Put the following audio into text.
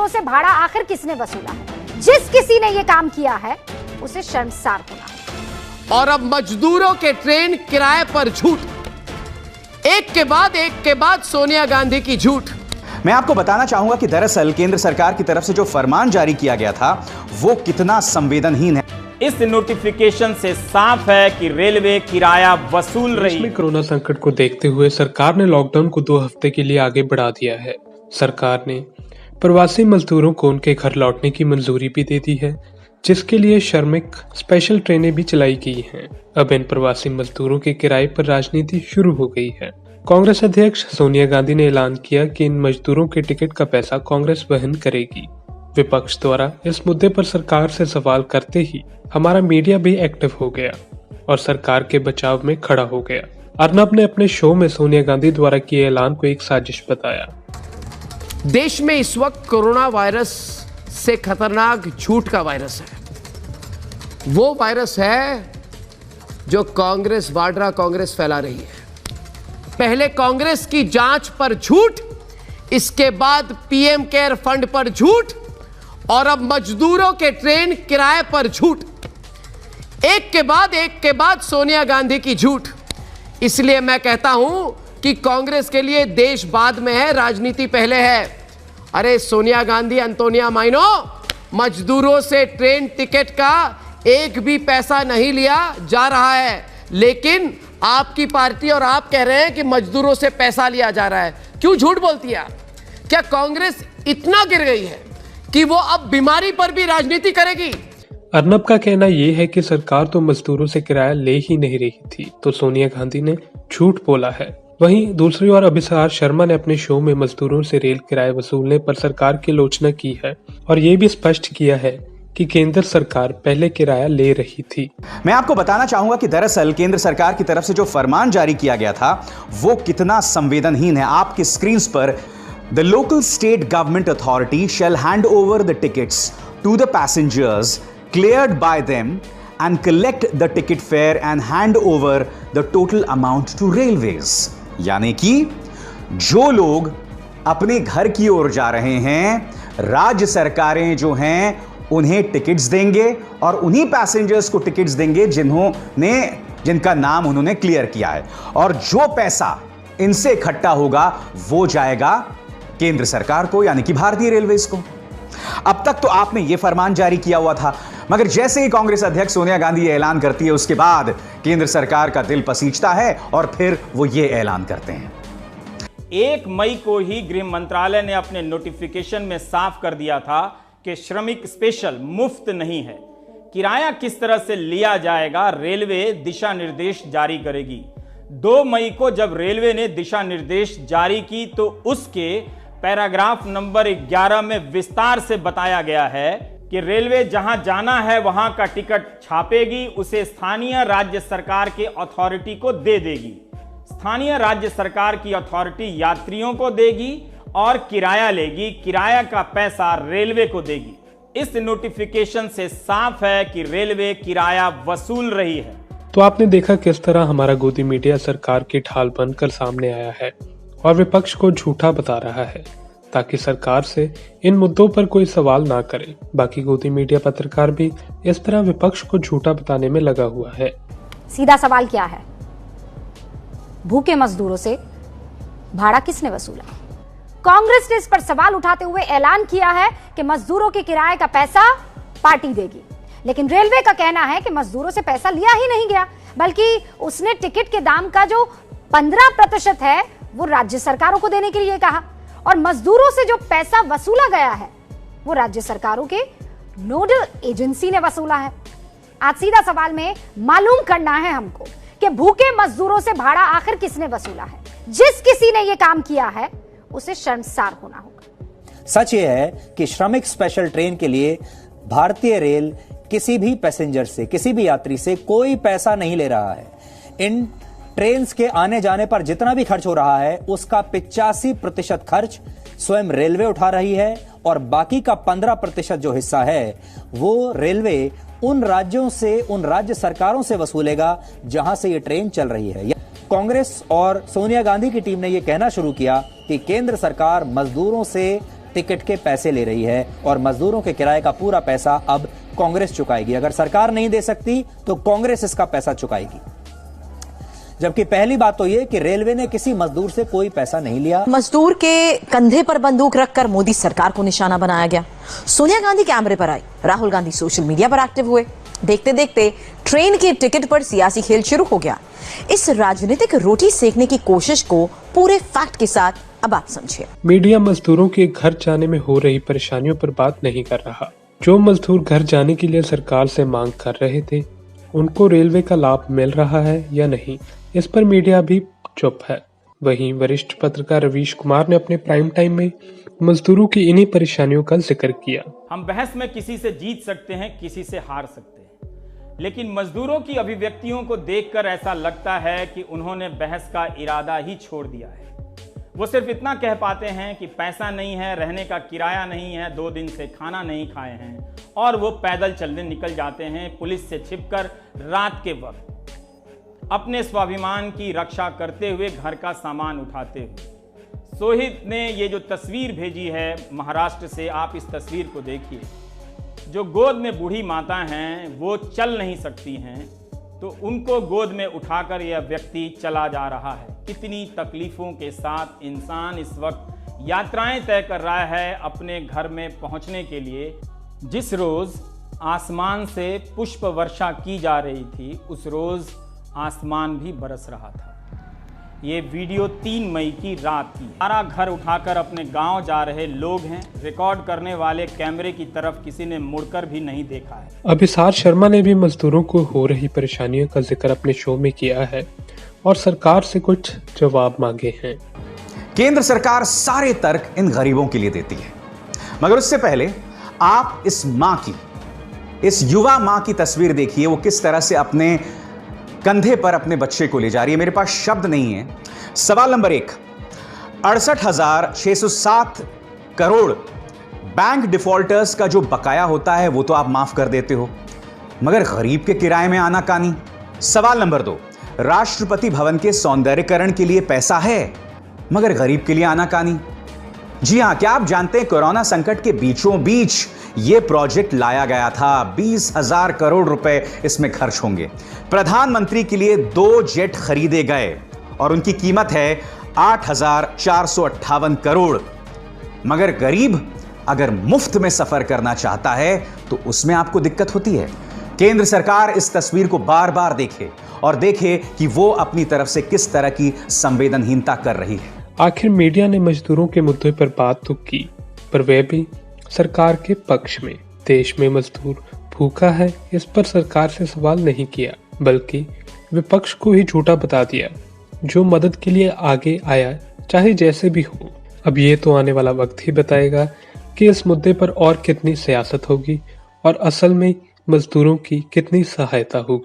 मजदूरों से भाड़ा आखिर किसने वसूला है? जिस किसी ने ये काम किया है उसे शर्मसार होना है। और अब मजदूरों के ट्रेन किराए पर झूठ, एक के बाद सोनिया गांधी की झूठ। मैं आपको बताना चाहूंगा कि दरअसल केंद्र सरकार की तरफ से जो फरमान जारी किया गया था वो कितना संवेदनहीन है। इस नोटिफिकेशन से साफ है कि रेलवे किराया वसूल रही है। कोरोना संकट को देखते हुए सरकार ने लॉकडाउन को 2 हफ्ते के लिए आगे बढ़ा दिया है। सरकार ने प्रवासी मजदूरों को उनके घर लौटने की मंजूरी भी दे दी है, जिसके लिए श्रमिक स्पेशल ट्रेनें भी चलाई गई हैं। अब इन प्रवासी मजदूरों के किराए पर राजनीति शुरू हो गई है। कांग्रेस अध्यक्ष सोनिया गांधी ने ऐलान किया कि इन मजदूरों के टिकट का पैसा कांग्रेस वहन करेगी। विपक्ष द्वारा इस मुद्दे पर सरकार से सवाल करते ही हमारा मीडिया भी एक्टिव हो गया और सरकार के बचाव में खड़ा हो गया। अर्नब ने अपने शो में सोनिया गांधी द्वारा किए ऐलान को एक साजिश बताया। देश में इस वक्त कोरोना वायरस से खतरनाक झूठ का वायरस है। वो वायरस है जो कांग्रेस वाड्रा कांग्रेस फैला रही है। पहले कांग्रेस की जांच पर झूठ, इसके बाद पीएम केयर फंड पर झूठ और अब मजदूरों के ट्रेन किराए पर झूठ। एक के बाद सोनिया गांधी की झूठ। इसलिए मैं कहता हूं कि कांग्रेस के लिए देश बाद में है, राजनीति पहले है। अरे सोनिया गांधी, अंतोनिया माइनो, मजदूरों से ट्रेन टिकट का एक भी पैसा नहीं लिया जा रहा है, लेकिन आपकी पार्टी और आप कह रहे हैं कि मजदूरों से पैसा लिया जा रहा है। क्यों झूठ बोलती है? क्या कांग्रेस इतना गिर गई है कि वो अब बीमारी पर भी राजनीति करेगी? अर्नब का कहना यह है कि सरकार तो मजदूरों से किराया ले ही नहीं रही थी, तो सोनिया गांधी ने झूठ बोला है। वहीं दूसरी ओर अभिसार शर्मा ने अपने शो में मजदूरों से रेल किराए वसूलने पर सरकार की आलोचना की है और ये भी स्पष्ट किया है कि केंद्र सरकार पहले किराया ले रही थी। मैं आपको बताना चाहूंगा कि दरअसल केंद्र सरकार की तरफ से जो फरमान जारी किया गया था वो कितना संवेदनहीन है। आपकी स्क्रीन पर the local state government authority shall hand over the tickets to the passengers cleared by them and collect the ticket fare and hand over the total amount to railways। यानी कि जो लोग अपने घर की ओर जा रहे हैं, राज्य सरकारें जो हैं उन्हें टिकट्स देंगे और उन्हीं पैसेंजर्स को टिकट्स देंगे जिनका नाम उन्होंने क्लियर किया है, और जो पैसा इनसे इकट्ठा होगा वो जाएगा केंद्र सरकार को, यानी कि भारतीय रेलवेज को। अब तक तो आपने यह फरमान जारी किया हुआ था, मगर जैसे ही कांग्रेस अध्यक्ष सोनिया गांधी ऐलान करती है उसके बाद केंद्र सरकार का दिल पसीजता है और फिर वो ये ऐलान करते हैं। 1 मई को ही गृह मंत्रालय ने अपने नोटिफिकेशन में साफ कर दिया था कि श्रमिक स्पेशल मुफ्त नहीं है। किराया किस तरह से लिया जाएगा, रेलवे दिशा निर्देश जारी करेगी। 2 मई को जब रेलवे ने दिशा निर्देश जारी की तो उसके पैराग्राफ नंबर 11 में विस्तार से बताया गया है कि रेलवे जहां जाना है वहां का टिकट छापेगी, उसे स्थानीय राज्य सरकार के अथॉरिटी को दे देगी। स्थानीय राज्य सरकार की अथॉरिटी यात्रियों को देगी और किराया लेगी। किराया का पैसा रेलवे को देगी। इस नोटिफिकेशन से साफ है कि रेलवे किराया वसूल रही है। तो आपने देखा किस तरह हमारा गोदी मीडिया सरकार की ढाल बनकर सामने आया है और विपक्ष को झूठा बता रहा है ताकि सरकार से इन मुद्दों पर कोई सवाल ना करे। बाकी गोदी मीडिया पत्रकार भी इस तरह विपक्ष को झूठा बताने में लगा हुआ है। सीधा सवाल क्या है? भूखे मजदूरों से भाड़ा किसने वसूला? कांग्रेस ने इस पर सवाल उठाते हुए ऐलान किया है कि मजदूरों के किराए का पैसा पार्टी देगी, लेकिन रेलवे का कहना है कि मजदूरों से पैसा लिया ही नहीं गया, बल्कि उसने टिकट के दाम का जो 15% है वो राज्य सरकारों को देने के लिए कहा, और मजदूरों से जो पैसा वसूला गया है वो राज्य सरकारों के नोडल एजेंसी ने वसूला है। आज सीधा सवाल में मालूम करना है हमको कि भूखे मजदूरों से भाड़ा आखिर किसने वसूला है। जिस किसी ने यह काम किया है उसे शर्मसार होना होगा। सच ये है कि श्रमिक स्पेशल ट्रेन के लिए भारतीय रेल किसी भी पैसेंजर से, किसी भी यात्री से कोई पैसा नहीं ले रहा है। इन ट्रेन के आने जाने पर जितना भी खर्च हो रहा है उसका 85% खर्च स्वयं रेलवे उठा रही है और बाकी का 15% जो हिस्सा है वो रेलवे उन राज्यों से, उन राज्य सरकारों से वसूलेगा जहां से ये ट्रेन चल रही है। कांग्रेस और सोनिया गांधी की टीम ने यह कहना शुरू किया कि केंद्र सरकार मजदूरों से टिकट के पैसे ले रही है और मजदूरों के किराए का पूरा पैसा अब कांग्रेस चुकाएगी। अगर सरकार नहीं दे सकती तो कांग्रेस इसका पैसा चुकाएगी। जबकि पहली बात तो यह कि रेलवे ने किसी मजदूर से कोई पैसा नहीं लिया। मजदूर के कंधे पर बंदूक रखकर मोदी सरकार को निशाना बनाया गया। सोनिया गांधी कैमरे पर आई, राहुल गांधी सोशल मीडिया पर एक्टिव हुए। देखते देखते ट्रेन के टिकट पर सियासी खेल शुरू हो गया। इस राजनीतिक रोटी सेकने की कोशिश को पूरे फैक्ट के साथ अब आप समझिए। मीडिया मजदूरों के घर जाने में हो रही परेशानियों पर बात नहीं कर रहा। जो मजदूर घर जाने के लिए सरकार से मांग कर रहे थे, उनको रेलवे का लाभ मिल रहा है या नहीं, इस पर मीडिया भी चुप है। वहीं वरिष्ठ पत्रकार रवीश कुमार ने अपने प्राइम टाइम में मजदूरों की इन्हीं परेशानियों का जिक्र किया। हम बहस में किसी से जीत सकते हैं, किसी से हार सकते हैं, लेकिन मजदूरों की अभिव्यक्तियों को देखकर ऐसा लगता है कि उन्होंने बहस का इरादा ही छोड़ दिया है। वो सिर्फ इतना कह पाते हैं कि पैसा नहीं है, रहने का किराया नहीं है, 2 दिन से खाना नहीं खाए हैं, और वो पैदल चलने निकल जाते हैं पुलिस से छिपकर रात के वक्त, अपने स्वाभिमान की रक्षा करते हुए, घर का सामान उठाते हुए। सोहित ने ये जो तस्वीर भेजी है महाराष्ट्र से, आप इस तस्वीर को देखिए। जो गोद में बूढ़ी माता हैं, वो चल नहीं सकती हैं, तो उनको गोद में उठाकर यह व्यक्ति चला जा रहा है। कितनी तकलीफों के साथ इंसान इस वक्त यात्राएं तय कर रहा है अपने घर में पहुंचने के लिए। जिस रोज आसमान से पुष्प वर्षा की जा रही थी, उस रोज आसमान भी बरस रहा था। ये वीडियो 3 मई की रात की। सारा घर उठाकर अपने गांव जा रहे लोग हैं। रिकॉर्ड करने वाले कैमरे की तरफ किसी ने मुड़कर भी नहीं देखा है। अभिसार शर्मा ने भी मजदूरों को हो रही परेशानियों का जिक्र अपने शो में किया है और सरकार से कुछ जवाब मांगे हैं। केंद्र सरकार सारे तर्क इन गरीबों के लिए देती है, मगर उससे पहले आप इस मां की, इस युवा मां की तस्वीर देखिए। वो किस तरह से अपने कंधे पर अपने बच्चे को ले जा रही है। मेरे पास शब्द नहीं है। सवाल नंबर 1, 68,607 करोड़ बैंक डिफॉल्टर्स का जो बकाया होता है वो तो आप माफ कर देते हो, मगर गरीब के किराए में आनाकानी। सवाल नंबर 2, राष्ट्रपति भवन के सौंदर्यीकरण के लिए पैसा है, मगर गरीब के लिए आनाकानी। जी हां, क्या आप जानते हैं कोरोना संकट के बीचों बीच यह प्रोजेक्ट लाया गया था। 20,000 करोड़ रुपए इसमें खर्च होंगे। प्रधानमंत्री के लिए 2 जेट खरीदे गए और उनकी कीमत है 8,458 करोड़, मगर गरीब अगर मुफ्त में सफर करना चाहता है तो उसमें आपको दिक्कत होती है। केंद्र सरकार इस तस्वीर को बार बार देखे और देखे कि वो अपनी तरफ से किस तरह की संवेदनहीनता कर रही है। आखिर मीडिया ने मजदूरों के मुद्दे पर बात तो की, पर वह भी सरकार के पक्ष में। देश में मजदूर भूखा है, इस पर सरकार से सवाल नहीं किया, बल्कि विपक्ष को ही झूठा बता दिया। जो मदद के लिए आगे आया, चाहे जैसे भी हो। अब ये तो आने वाला वक्त ही बताएगा कि इस मुद्दे पर और कितनी सियासत होगी और असल में मजदूरों की कितनी सहायता होगी।